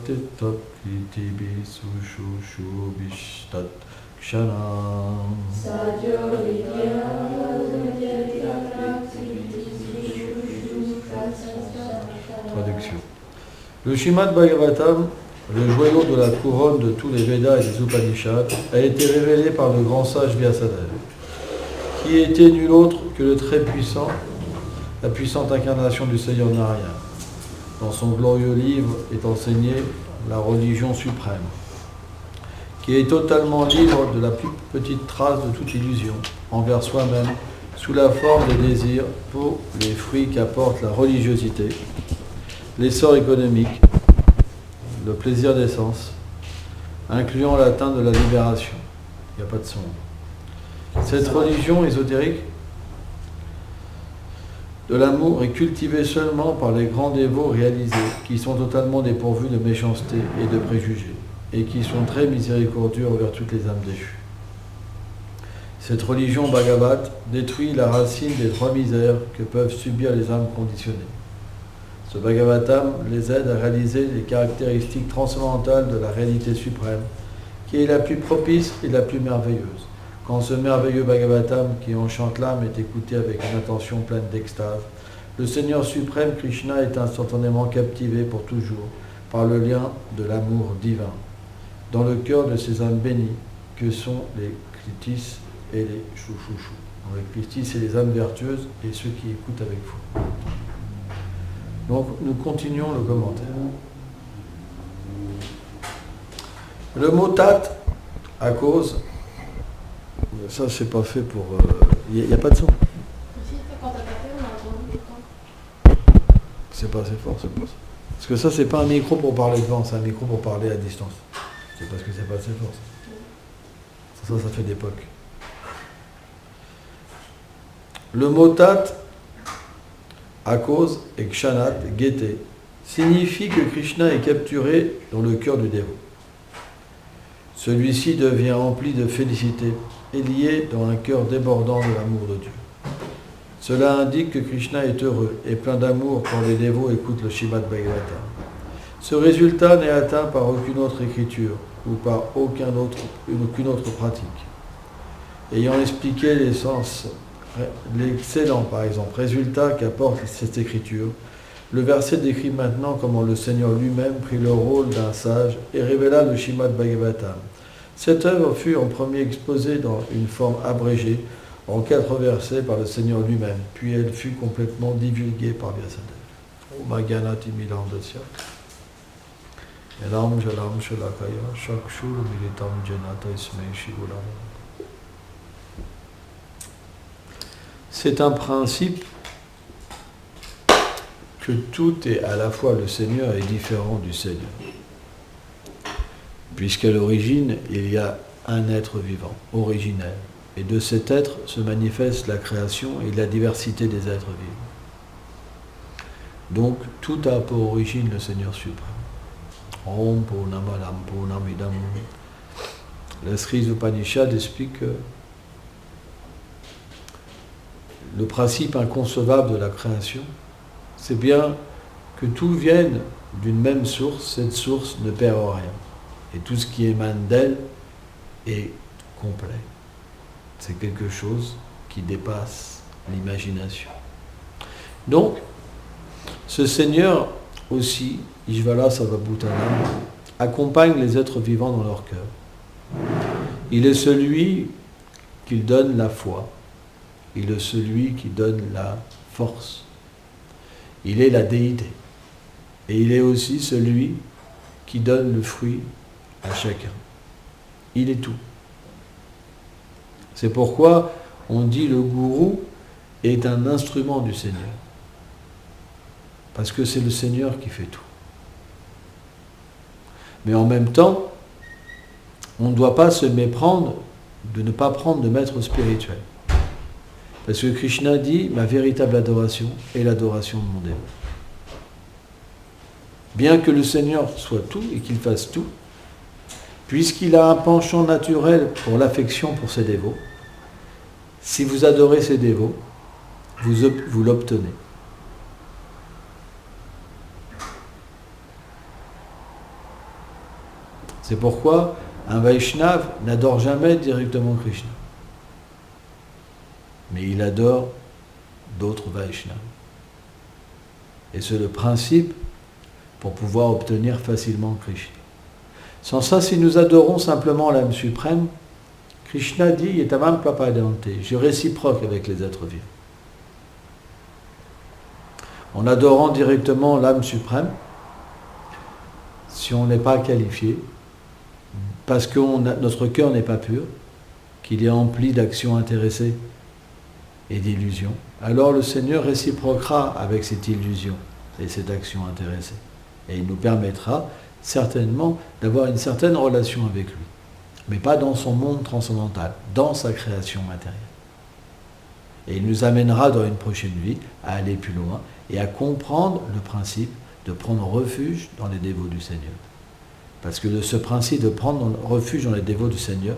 titat kritibi sushushu vishtat kshanam. Traduction. Le Srimad Bhagavatam, le joyau de la couronne de tous les Védas et des Upanishads, a été révélé par le grand sage Vyasadeva, qui était nul autre que le très puissant, la puissante incarnation du Seigneur Narayana. Dans son glorieux livre est enseignée la religion suprême, qui est totalement libre de la plus petite trace de toute illusion envers soi-même, sous la forme des désirs pour les fruits qu'apporte la religiosité, l'essor économique, le plaisir des sens, incluant l'atteinte de la libération. Il n'y a pas de son. Cette religion ésotérique de l'amour est cultivée seulement par les grands dévots réalisés, qui sont totalement dépourvus de méchanceté et de préjugés, et qui sont très miséricordieux envers toutes les âmes déchues. Cette religion Bhagavat détruit la racine des trois misères que peuvent subir les âmes conditionnées. Ce Bhagavatam les aide à réaliser les caractéristiques transcendantales de la réalité suprême, qui est la plus propice et la plus merveilleuse. Quand ce merveilleux Bhagavatam qui enchante l'âme est écouté avec une attention pleine d'extase, le Seigneur suprême Krishna est instantanément captivé pour toujours par le lien de l'amour divin, dans le cœur de ces âmes bénies que sont les kritis et les chouchouchous. Les kritis, c'est les âmes vertueuses et ceux qui écoutent avec foi. Donc nous continuons le commentaire. Le mot tat, à cause, ça c'est pas fait pour... Il n'y a pas de son. C'est pas assez fort, c'est pour ça. Parce que ça c'est pas un micro pour parler devant, c'est un micro pour parler à distance. C'est parce que c'est pas assez fort. Ça fait d'époque. Le mot tat, à cause, et kshanat, gaieté, signifie que Krishna est capturé dans le cœur du dévot. Celui-ci devient empli de félicité et lié dans un cœur débordant de l'amour de Dieu. Cela indique que Krishna est heureux et plein d'amour quand les dévots écoutent le Srimad Bhagavatam. Ce résultat n'est atteint par aucune autre écriture ou par aucune autre pratique. Ayant expliqué l'excellent, par exemple, résultat qu'apporte cette écriture, le verset décrit maintenant comment le Seigneur lui-même prit le rôle d'un sage et révéla le Srimad Bhagavatam. Cette œuvre fut en premier exposée dans une forme abrégée, en 4 versets par le Seigneur lui-même, puis elle fut complètement divulguée par Vyasadeva. Magyanati Milandasya. Elam Jalam Shalakaya Shakshur Militam Janata Isme Shigulam. C'est un principe que tout est à la fois le Seigneur et différent du Seigneur. Puisqu'à l'origine, il y a un être vivant, originel. Et de cet être se manifeste la création et la diversité des êtres vivants. Donc, tout a pour origine le Seigneur suprême. Om Purnamalam Purnamidam. La Sri Upanishad explique que le principe inconcevable de la création, c'est bien que tout vienne d'une même source, cette source ne perd rien. Et tout ce qui émane d'elle est complet. C'est quelque chose qui dépasse l'imagination. Donc, ce Seigneur aussi, Ishvala Sarvabhutanam, accompagne les êtres vivants dans leur cœur. Il est celui qui donne la foi. Il est celui qui donne la force. Il est la déité. Et il est aussi celui qui donne le fruit à chacun. Il est tout. C'est pourquoi on dit le gourou est un instrument du Seigneur. Parce que c'est le Seigneur qui fait tout. Mais en même temps, on ne doit pas se méprendre de ne pas prendre de maître spirituel. Parce que Krishna dit, ma véritable adoration est l'adoration de mon dévot. Bien que le Seigneur soit tout et qu'il fasse tout, puisqu'il a un penchant naturel pour l'affection pour ses dévots, si vous adorez ses dévots, vous l'obtenez. C'est pourquoi un Vaishnav n'adore jamais directement Krishna. Mais il adore d'autres Vaishnavas. Et c'est le principe pour pouvoir obtenir facilement Krishna. Sans ça, si nous adorons simplement l'âme suprême, Krishna dit Yetamam Prapadante, je réciproque avec les êtres vivants. En adorant directement l'âme suprême, si on n'est pas qualifié, parce que notre cœur n'est pas pur, qu'il est empli d'actions intéressées et d'illusions, alors le Seigneur réciproquera avec cette illusion et cette action intéressée. Et il nous permettra certainement d'avoir une certaine relation avec lui, mais pas dans son monde transcendantal, dans sa création matérielle. Et il nous amènera dans une prochaine vie à aller plus loin et à comprendre le principe de prendre refuge dans les dévots du Seigneur. Parce que ce principe de prendre refuge dans les dévots du Seigneur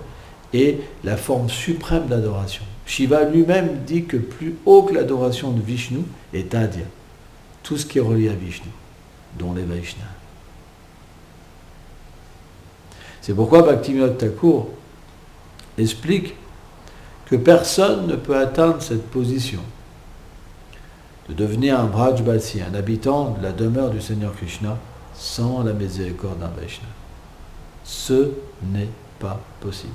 est la forme suprême d'adoration. Shiva lui-même dit que plus haut que l'adoration de Vishnu est Adya, tout ce qui est relié à Vishnu, dont les Vaishnavas. C'est pourquoi Bhaktivinoda Thakur explique que personne ne peut atteindre cette position de devenir un Brajbasi, un habitant de la demeure du Seigneur Krishna, sans la miséricorde d'un Vaishnava. Ce n'est pas possible.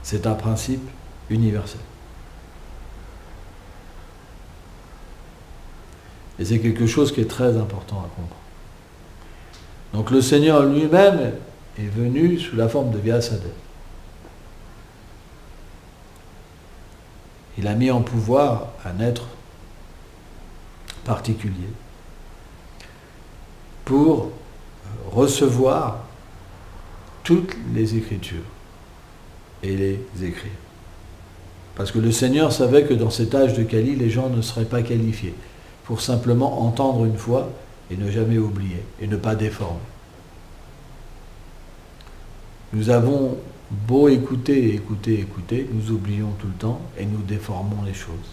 C'est un principe universel. Et c'est quelque chose qui est très important à comprendre. Donc le Seigneur lui-même est venu sous la forme de Vyasadeva. Il a mis en pouvoir un être particulier pour recevoir toutes les Écritures et les écrire. Parce que le Seigneur savait que dans cet âge de Kali, les gens ne seraient pas qualifiés pour simplement entendre une fois et ne jamais oublier et ne pas déformer. Nous avons beau écouter, nous oublions tout le temps et nous déformons les choses.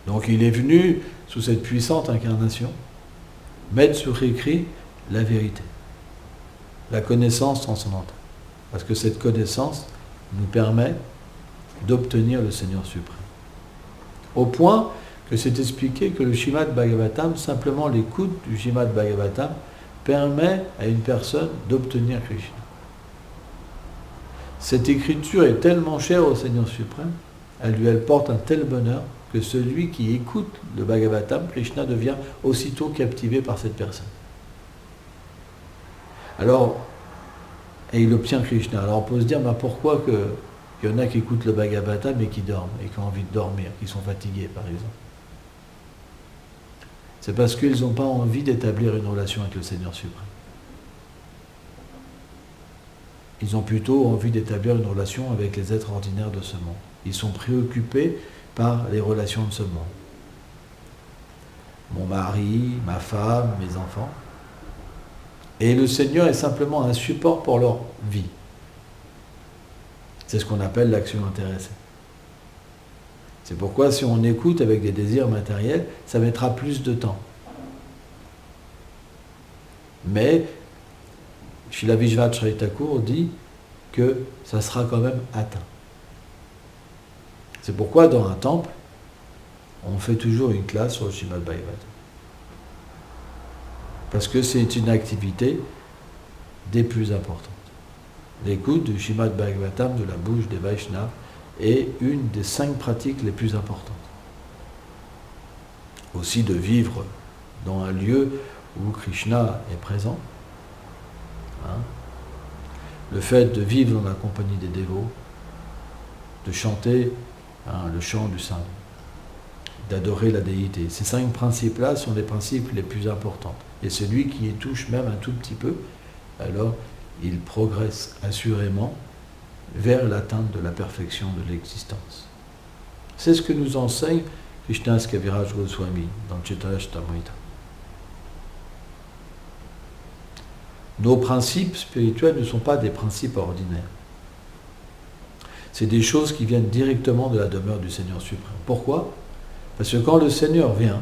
Donc il est venu, sous cette puissante incarnation, mettre sur écrit la vérité, la connaissance transcendantale. Parce que cette connaissance nous permet d'obtenir le Seigneur suprême. Au point que c'est expliqué que le Srimad Bhagavatam, simplement l'écoute du Srimad Bhagavatam, permet à une personne d'obtenir Krishna. Cette écriture est tellement chère au Seigneur suprême, elle porte un tel bonheur que celui qui écoute le Bhagavatam, Krishna devient aussitôt captivé par cette personne. Alors, et il obtient Krishna. Alors on peut se dire, pourquoi il y en a qui écoutent le Bhagavatam et qui dorment, et qui ont envie de dormir, qui sont fatigués par exemple. C'est parce qu'ils n'ont pas envie d'établir une relation avec le Seigneur suprême. Ils ont plutôt envie d'établir une relation avec les êtres ordinaires de ce monde. Ils sont préoccupés par les relations de ce monde. Mon mari, ma femme, mes enfants. Et le Seigneur est simplement un support pour leur vie. C'est ce qu'on appelle l'action intéressée. C'est pourquoi si on écoute avec des désirs matériels, ça mettra plus de temps. Mais Srila Vishvacharya Thakur dit que ça sera quand même atteint. C'est pourquoi dans un temple, on fait toujours une classe sur le Srimad Bhagavatam. Parce que c'est une activité des plus importantes. L'écoute du Srimad Bhagavatam de la bouche des Vaishnavas est une des 5 pratiques les plus importantes. Aussi de vivre dans un lieu où Krishna est présent. Le fait de vivre dans la compagnie des dévots, de chanter le chant du saint, d'adorer la déité. Ces 5 principes-là sont les principes les plus importants. Et celui qui y touche même un tout petit peu, alors il progresse assurément vers l'atteinte de la perfection de l'existence. C'est ce que nous enseigne Krishnas Kaviraj Goswami dans Chaitanya-charitamrita. Nos principes spirituels ne sont pas des principes ordinaires. C'est des choses qui viennent directement de la demeure du Seigneur suprême. Pourquoi ? Parce que quand le Seigneur vient,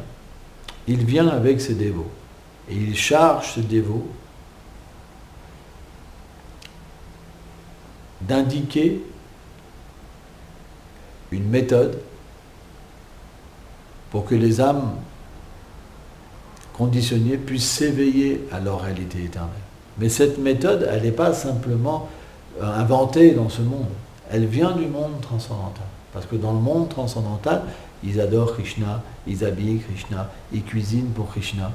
il vient avec ses dévots. Et il charge ses dévots d'indiquer une méthode pour que les âmes conditionnées puissent s'éveiller à leur réalité éternelle. Mais cette méthode, elle n'est pas simplement inventée dans ce monde. Elle vient du monde transcendantal. Parce que dans le monde transcendantal, ils adorent Krishna, ils habillent Krishna, ils cuisinent pour Krishna,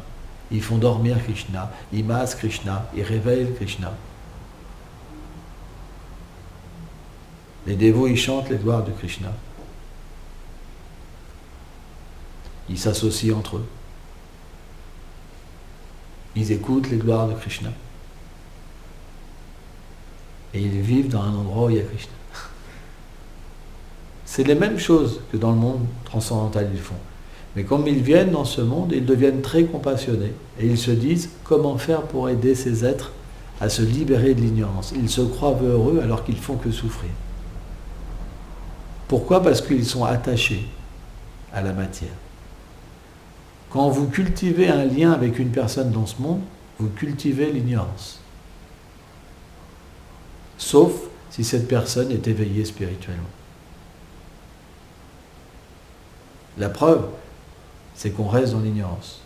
ils font dormir Krishna, ils massent Krishna, ils réveillent Krishna. Les dévots, ils chantent les gloires de Krishna. Ils s'associent entre eux. Ils écoutent les gloires de Krishna. Et ils vivent dans un endroit où il y a Krishna. C'est les mêmes choses que dans le monde transcendantal ils font. Mais comme ils viennent dans ce monde, ils deviennent très compassionnés. Et ils se disent comment faire pour aider ces êtres à se libérer de l'ignorance. Ils se croient heureux alors qu'ils font que souffrir. Pourquoi ? Parce qu'ils sont attachés à la matière. Quand vous cultivez un lien avec une personne dans ce monde, vous cultivez l'ignorance. Sauf si cette personne est éveillée spirituellement. La preuve, c'est qu'on reste dans l'ignorance.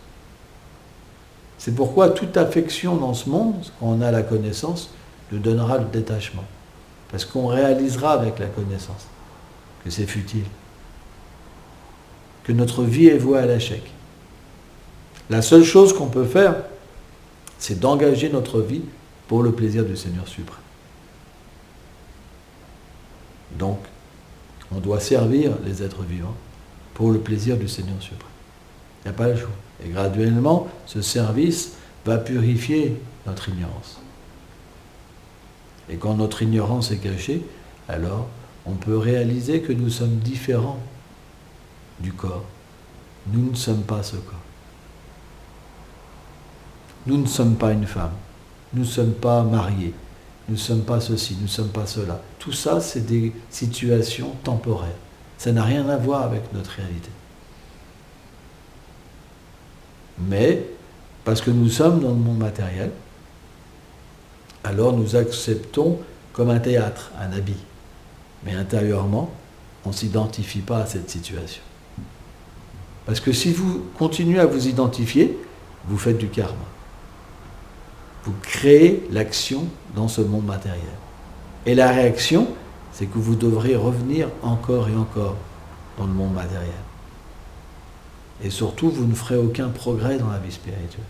C'est pourquoi toute affection dans ce monde, quand on a la connaissance, nous donnera le détachement. Parce qu'on réalisera avec la connaissance que c'est futile. Que notre vie est vouée à l'échec. La seule chose qu'on peut faire, c'est d'engager notre vie pour le plaisir du Seigneur suprême. Donc, on doit servir les êtres vivants pour le plaisir du Seigneur suprême. Il n'y a pas le choix. Et graduellement, ce service va purifier notre ignorance. Et quand notre ignorance est cachée, alors on peut réaliser que nous sommes différents du corps. Nous ne sommes pas ce corps. Nous ne sommes pas une femme. Nous ne sommes pas mariés. Nous ne sommes pas ceci, nous ne sommes pas cela. Tout ça, c'est des situations temporaires. Ça n'a rien à voir avec notre réalité. Mais, parce que nous sommes dans le monde matériel, alors nous acceptons comme un théâtre, un habit. Mais intérieurement, on ne s'identifie pas à cette situation. Parce que si vous continuez à vous identifier, vous faites du karma. Vous créez l'action dans ce monde matériel. Et la réaction, c'est que vous devrez revenir encore et encore dans le monde matériel. Et surtout, vous ne ferez aucun progrès dans la vie spirituelle.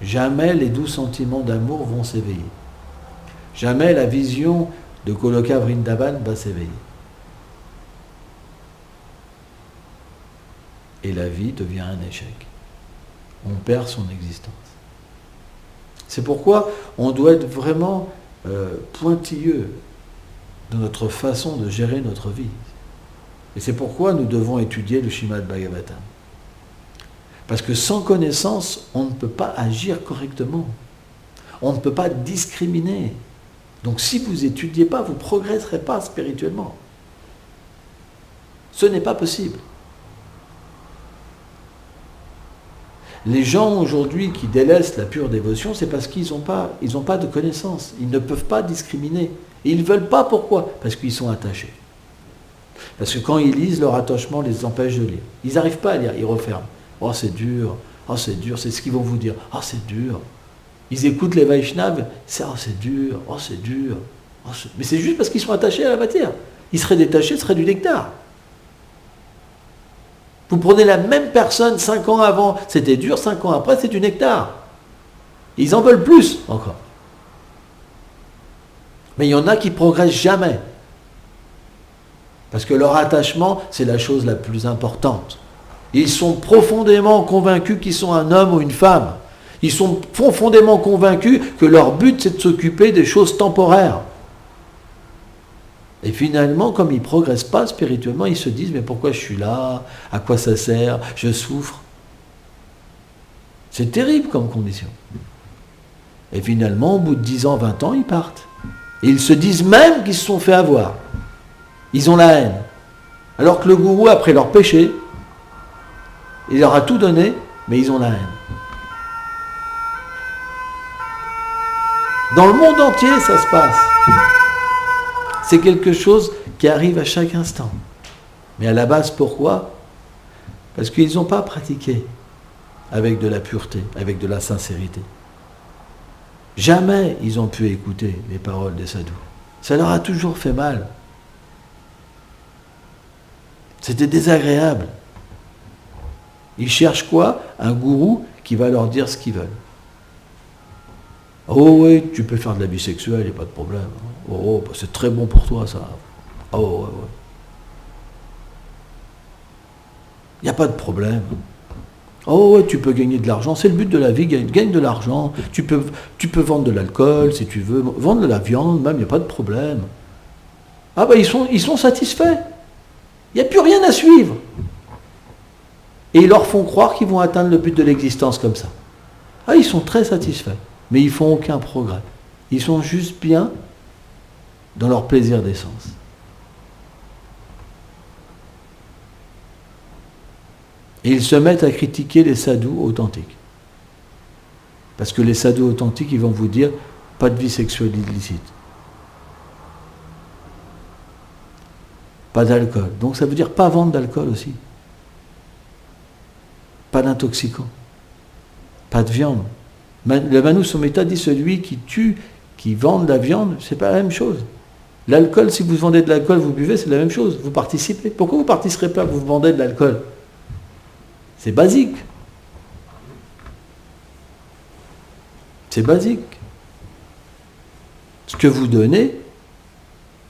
Jamais les doux sentiments d'amour vont s'éveiller. Jamais la vision de Goloka Vrindavan va s'éveiller. Et la vie devient un échec. On perd son existence. C'est pourquoi on doit être vraiment pointilleux dans notre façon de gérer notre vie. Et c'est pourquoi nous devons étudier le Srimad Bhagavatam. Parce que sans connaissance, on ne peut pas agir correctement. On ne peut pas discriminer. Donc si vous n'étudiez pas, vous ne progresserez pas spirituellement. Ce n'est pas possible. Les gens aujourd'hui qui délaissent la pure dévotion, c'est parce qu'ils n'ont pas de connaissance. Ils ne peuvent pas discriminer. Et ils ne veulent pas, pourquoi ? Parce qu'ils sont attachés. Parce que quand ils lisent, leur attachement les empêche de lire. Ils n'arrivent pas à lire, ils referment. Oh c'est dur, c'est ce qu'ils vont vous dire. Oh c'est dur. Ils écoutent les Vaishnavas, c'est dur, c'est dur. Mais c'est juste parce qu'ils sont attachés à la matière. Ils seraient détachés, ce serait du nectar. Vous prenez la même personne 5 ans avant, c'était dur, 5 ans après, c'est du nectar. Ils en veulent plus encore. Mais il y en a qui ne progressent jamais. Parce que leur attachement, c'est la chose la plus importante. Ils sont profondément convaincus qu'ils sont un homme ou une femme. Ils sont profondément convaincus que leur but, c'est de s'occuper des choses temporaires. Et finalement, comme ils ne progressent pas spirituellement, ils se disent, mais pourquoi je suis là ? À quoi ça sert ? Je souffre. C'est terrible comme condition. Et finalement, au bout de 10 ans, 20 ans, ils partent. Et ils se disent même qu'ils se sont fait avoir. Ils ont la haine. Alors que le gourou, après leur péché, Il leur a tout donné, mais ils ont la haine. Dans le monde entier, ça se passe. C'est quelque chose qui arrive à chaque instant. Mais à la base, pourquoi ? Parce qu'ils n'ont pas pratiqué avec de la pureté, avec de la sincérité. Jamais ils ont pu écouter les paroles des sadhus. Ça leur a toujours fait mal. C'était désagréable. Ils cherchent quoi ? Un gourou qui va leur dire ce qu'ils veulent. Oh oui, tu peux faire de la vie sexuelle, il n'y a pas de problème. Oh, bah c'est très bon pour toi ça. Oh ouais, ouais. Il n'y a pas de problème. Oh ouais, tu peux gagner de l'argent, c'est le but de la vie, gagne de l'argent. Tu peux vendre de l'alcool si tu veux, vendre de la viande même, il n'y a pas de problème. Ah bah ils sont satisfaits. Il n'y a plus rien à suivre. Et ils leur font croire qu'ils vont atteindre le but de l'existence comme ça. Ah, ils sont très satisfaits, mais ils ne font aucun progrès. Ils sont juste bien dans leur plaisir d'essence. Et ils se mettent à critiquer les sadhus authentiques. Parce que les sadhus authentiques, ils vont vous dire, pas de vie sexuelle illicite. Pas d'alcool. Donc ça veut dire pas vendre d'alcool aussi. Pas d'intoxicants. Pas de viande. Le Manu Samhita dit celui qui tue, qui vend de la viande, c'est pas la même chose. L'alcool, si vous vendez de l'alcool, vous buvez, c'est la même chose. Vous participez. Pourquoi vous ne participerez pas, vous vendez de l'alcool ? C'est basique. C'est basique. Ce que vous donnez,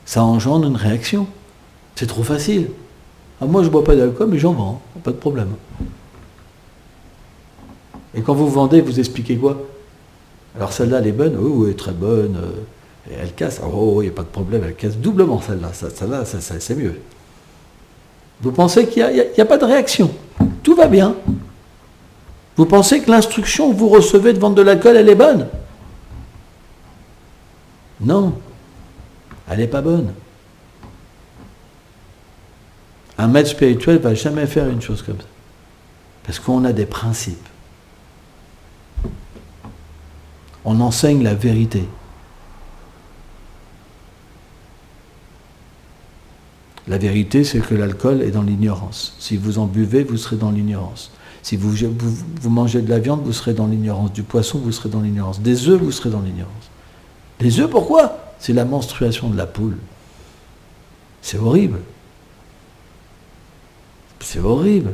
ça engendre une réaction. C'est trop facile. Ah, moi, je ne bois pas d'alcool, mais j'en vends. Pas de problème. Et quand vous vendez, vous expliquez quoi ? Alors celle-là, elle est bonne ? Oui, oui, très bonne. Et elle casse. Oh, il n'y a pas de problème, elle casse doublement celle-là. Celle-là, c'est mieux. Vous pensez qu'il n'y a pas de réaction. Tout va bien. Vous pensez que l'instruction que vous recevez de vendre de l'alcool, elle est bonne ? Non. Elle n'est pas bonne. Un maître spirituel ne va jamais faire une chose comme ça. Parce qu'on a des principes. On enseigne la vérité. La vérité, c'est que l'alcool est dans l'ignorance. Si vous en buvez, vous serez dans l'ignorance. Si vous mangez de la viande, vous serez dans l'ignorance. Du poisson, vous serez dans l'ignorance. Des œufs, vous serez dans l'ignorance. Les œufs, pourquoi ? C'est la menstruation de la poule. C'est horrible. C'est horrible.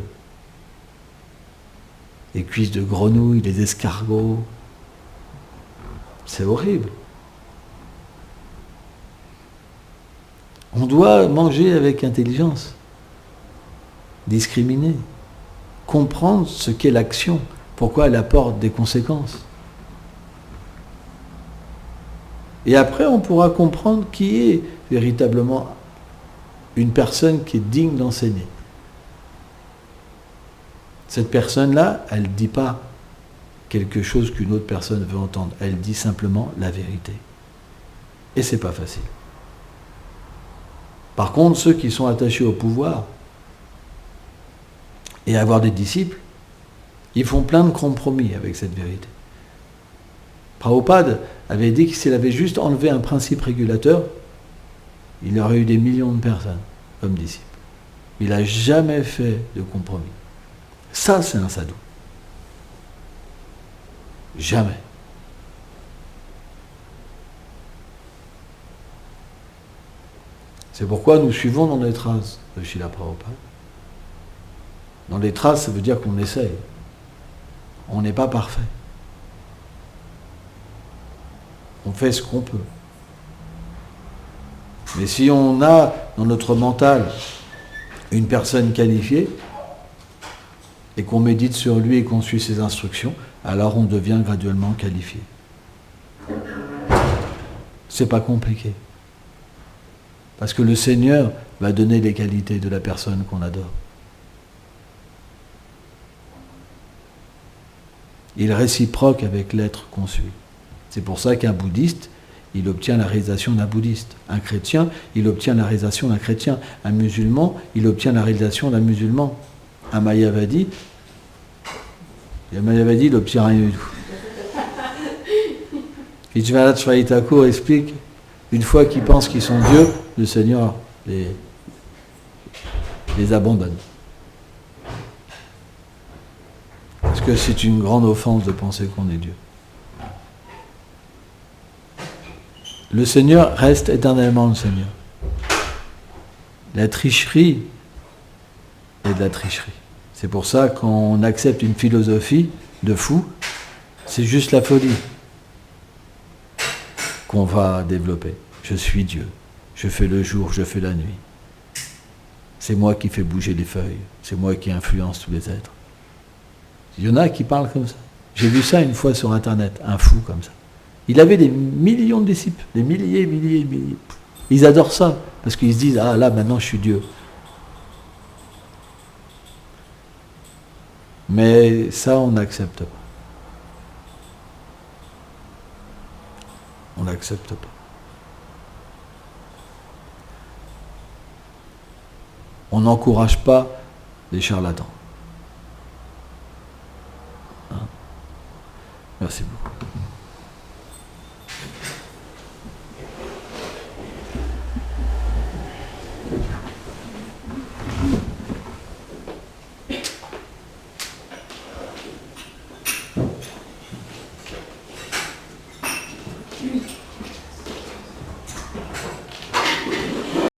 Les cuisses de grenouille, les escargots. C'est horrible. On doit manger avec intelligence, discriminer, comprendre ce qu'est l'action, pourquoi elle apporte des conséquences. Et après, on pourra comprendre qui est véritablement une personne qui est digne d'enseigner. Cette personne-là, elle ne dit pas quelque chose qu'une autre personne veut entendre. Elle dit simplement la vérité. Et c'est pas facile. Par contre, ceux qui sont attachés au pouvoir et à avoir des disciples, ils font plein de compromis avec cette vérité. Prabhupada avait dit que s'il avait juste enlevé un principe régulateur, il aurait eu des millions de personnes comme disciples. Il n'a jamais fait de compromis. Ça, c'est un sadhu. Jamais. C'est pourquoi nous suivons dans les traces de Srila Prabhupada. Dans les traces, ça veut dire qu'on essaye. On n'est pas parfait. On fait ce qu'on peut. Mais si on a dans notre mental une personne qualifiée, et qu'on médite sur lui et qu'on suit ses instructions, alors on devient graduellement qualifié. C'est pas compliqué. Parce que le Seigneur va donner les qualités de la personne qu'on adore. Il est réciproque avec l'être qu'on suit. C'est pour ça qu'un bouddhiste, il obtient la réalisation d'un bouddhiste. Un chrétien, il obtient la réalisation d'un chrétien. Un musulman, il obtient la réalisation d'un musulman. Un mayavadi, Il m'avait dit, il n'obtient rien du tout. Ishmael Thakur explique, une fois qu'ils pensent qu'ils sont Dieu, le Seigneur les abandonne. Parce que c'est une grande offense de penser qu'on est Dieu. Le Seigneur reste éternellement le Seigneur. La tricherie est de la tricherie. C'est pour ça qu'on accepte une philosophie de fou, c'est juste la folie qu'on va développer. Je suis Dieu, je fais le jour, je fais la nuit. C'est moi qui fais bouger les feuilles, c'est moi qui influence tous les êtres. Il y en a qui parlent comme ça. J'ai vu ça une fois sur Internet, un fou comme ça. Il avait des millions de disciples, des milliers. Ils adorent ça, parce qu'ils se disent, ah là, maintenant je suis Dieu. Mais ça, on n'accepte pas. On n'accepte pas. On n'encourage pas les charlatans. Hein? Merci beaucoup.